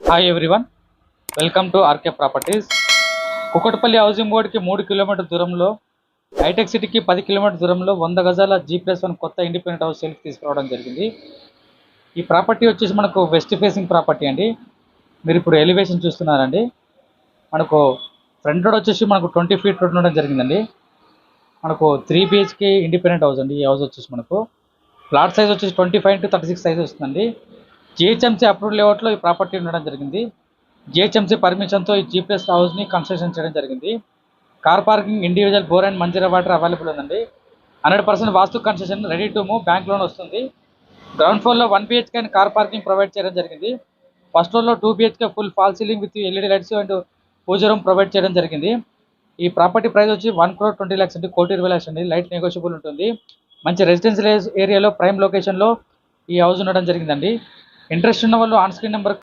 Hi everyone, welcome to RK properties. Kukatpally housing బోర్డ్కి 3 kilometre దూరంలో, hitech సిటీకి 10 కిలోమీటర్ దూరంలో 100 గజాల G+1 కొత్త ఇండిపెండెంట్ హౌస్ సేల్కి తీసుకురావడం జరిగింది. ఈ ప్రాపర్టీ వచ్చేసి మనకు వెస్ట్ ఫేసింగ్ ప్రాపర్టీ అండి. మీరు ఇప్పుడు ఎలివేషన్ చూస్తున్నారండి. మనకు ఫ్రంట్ రోడ్ వచ్చేసి మనకు 20 ఫీట్ రోడ్ ఉండడం జరిగిందండి. మనకు 3 BHK ఇండిపెండెంట్ హౌస్ అండి. ఈ హౌస్ వచ్చేసి మనకు ప్లాట్ సైజ్ వచ్చేసి 25 to 36 సైజ్ వస్తుందండి. GHMC అప్రూవ్డ్ లేఅవుట్లో ఈ ప్రాపర్టీ ఉండడం జరిగింది. GHMC పర్మిషన్తో ఈ G+ హౌస్ని కన్స్ట్రక్షన్ చేయడం జరిగింది. Car parking, individual bore and Manjira water available ఉందండి. 100% vastu construction, ready to move, bank loan వస్తుంది. గ్రౌండ్ ఫ్లోర్లో 1 BHK and car parking provide చేయడం జరిగింది. ఫస్ట్ ఫ్లోర్లో 2 BHK full fall ceiling with LED lights and puja room provide చేయడం జరిగింది. ఈ ప్రాపర్టీ ప్రైస్ వచ్చి 1,20,00,000 అండి, 1,20,00,000 అండి. లైట్ నెగోషియబుల్ ఉంటుంది. మంచి రెసిడెన్షియల్ ఏరియాలో ప్రైమ్ లొకేషన్లో ఈ హౌస్ ఉండడం జరిగిందండి. ఇంట్రెస్ట్ ఉన్న వాళ్ళు ఆన్ స్క్రీన్ నెంబర్